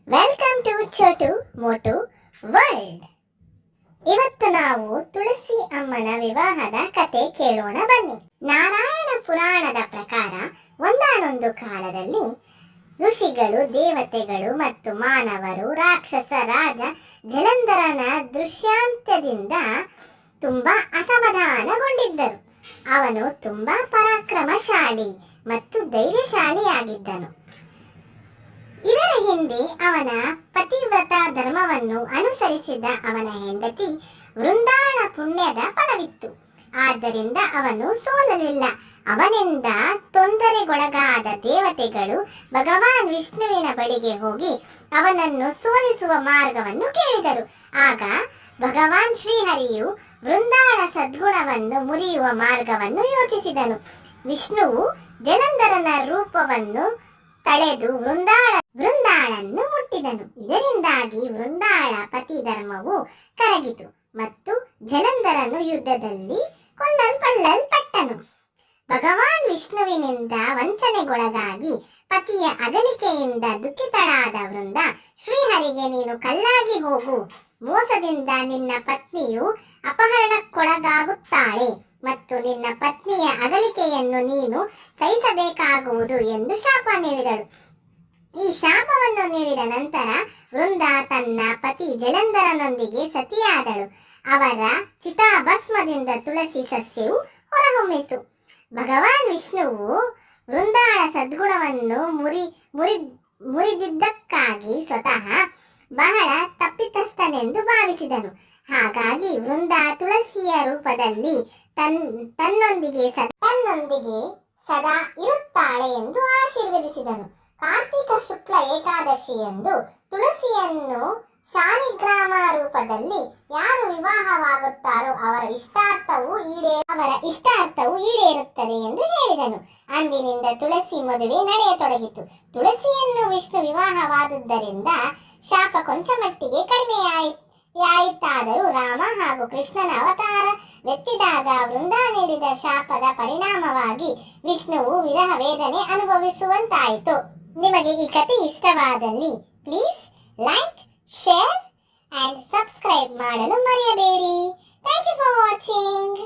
Welcome to Chotu Motu world. ಇವತ್ತು ನಾವು ತುಳಸಿ ಅಮ್ಮನ ವಿವಾಹದ ಕತೆ ಕೇಳೋಣ ಬನ್ನಿ. ನಾರಾಯಣ ಪುರಾಣದ ಪ್ರಕಾರ ಒಂದಾನೊಂದು ಕಾಲದಲ್ಲಿ ಋಷಿಗಳು, ದೇವತೆಗಳು ಮತ್ತು ಮಾನವರು ರಾಕ್ಷಸ ರಾಜ ಜಲಂಧರನ ದೃಶ್ಯಾಂತ್ಯದಿಂದ ತುಂಬಾ ಅಸಮಾಧಾನಗೊಂಡಿದ್ದರು. ಅವನು ತುಂಬಾ ಪರಾಕ್ರಮಶಾಲಿ ಮತ್ತು ಧೈರ್ಯಶಾಲಿಯಾಗಿದ್ದನು. ಇದರ ಹಿಂದೆ ಅವನ ಪತಿವ್ರತ ಧರ್ಮವನ್ನು ಅನುಸರಿಸಿದ ಅವನ ಹೆಂಡತಿ ವೃಂದಾಳ ಪುಣ್ಯದ ಫಲವಿತ್ತು. ಆದ್ದರಿಂದ ಅವನು ಸೋಲಲಿಲ್ಲ. ಅವನಿಂದ ತೊಂದರೆಗೊಳಗಾದ ದೇವತೆಗಳು ಭಗವಾನ್ ವಿಷ್ಣುವಿನ ಬಳಿಗೆ ಹೋಗಿ ಅವನನ್ನು ಸೋಲಿಸುವ ಮಾರ್ಗವನ್ನು ಕೇಳಿದರು. ಆಗ ಭಗವಾನ್ ಶ್ರೀಹರಿಯು ವೃಂದಾಳ ಸದ್ಗುಣವನ್ನು ಮುರಿಯುವ ಮಾರ್ಗವನ್ನು ಯೋಚಿಸಿದನು. ವಿಷ್ಣುವು ಜಲಂಧರನ ರೂಪವನ್ನು ತಳೆದು ವೃಂದಾಳನ್ನು ಮುಟ್ಟಿದನು. ಇದರಿಂದಾಗಿ ವೃಂದಾಳ ಪತಿ ಧರ್ಮವು ಕರಗಿತು ಮತ್ತು ಜಲಂಧರನು ಯುದ್ಧದಲ್ಲಿ ಕೊಲ್ಲಲ್ಪಟ್ಟನು. ಭಗವಾನ್ ವಿಷ್ಣುವಿನಿಂದ ವಂಚನೆಗೊಳಗಾಗಿ ಪತಿಯ ಅಗಲಿಕೆಯಿಂದ ದುಃಖಿತಳಾದ ವೃಂದ ಶ್ರೀಹರಿಗೆ, ನೀನು ಕಲ್ಲಾಗಿ ಹೋಗು, ಮೋಸದಿಂದ ನಿನ್ನ ಪತ್ನಿಯು ಅಪಹರಣಕ್ಕೊಳಗಾಗುತ್ತಾಳೆ ಮತ್ತು ನಿನ್ನ ಪತ್ನಿಯ ಅಗಲಿಕೆಯನ್ನು ನೀನು ಸಹಿಸಬೇಕಾಗುವುದು ಎಂದು ಶಾಪ ನೀಡಿದಳು. ಈ ಶಾಪವನ್ನು ನೀಡಿದ ನಂತರ ವೃಂದ ತನ್ನ ಪತಿ ಜಲಂಧರನೊಂದಿಗೆ ಸತಿಯಾದಳು. ಅವರ ಚಿತಾಭಸ್ಮದಿಂದ ತುಳಸಿ ಸಸ್ಯವು ಹೊರಹೊಮ್ಮಿತು. ಭಗವಾನ್ ವಿಷ್ಣುವು ವೃಂದಾಳ ಸದ್ಗುಣವನ್ನು ಮುರಿದಿದ್ದಕ್ಕಾಗಿ ಸ್ವತಃ ಬಹಳ ತಪ್ಪಿತಸ್ಥನೆಂದು ಭಾವಿಸಿದನು. ಹಾಗಾಗಿ ವೃಂದ ತುಳಸಿಯ ರೂಪದಲ್ಲಿ ತನ್ನೊಂದಿಗೆ ಸದಾ ಇರುತ್ತಾಳೆ ಎಂದು ಆಶೀರ್ವದಿಸಿದನು. ಕಾರ್ತಿಕ ಶುಕ್ಲ ಏಕಾದಶಿ ಎಂದು ತುಳಸಿಯನ್ನು ಶಾಲಿಗ್ರಾಮ ರೂಪದಲ್ಲಿ ಯಾರು ವಿವಾಹವಾಗುತ್ತಾರೋ ಅವರ ಇಷ್ಟಾರ್ಥವು ಈಡೇರುತ್ತದೆ ಎಂದು ಹೇಳಿದನು. ಅಂದಿನಿಂದ ತುಳಸಿ ಮದುವೆ ನಡೆಯತೊಡಗಿತು. ತುಳಸಿಯನ್ನು ವಿಷ್ಣು ವಿವಾಹವಾದುದರಿಂದ ಶಾಪ ಕೊಂಚ ಮಟ್ಟಿಗೆ ಕಡಿಮೆಯಾಯಿತಾದರೂ ರಾಮ ಹಾಗೂ ಕೃಷ್ಣನ ಅವತಾರವೆತ್ತಿದಾಗ ವೃಂದ ನೀಡಿದ ಶಾಪದ ಪರಿಣಾಮವಾಗಿ ವಿಷ್ಣುವು ವಿರಹ ವೇದನೆ ಅನುಭವಿಸುವಂತಾಯಿತು. ನಿಮಗೆ ಈ ಕಥೆ ಇಷ್ಟವಾದಲ್ಲಿ please like, share and subscribe ಮಾಡಲು ಮರೆಯಬೇಡಿ. Thank you for watching.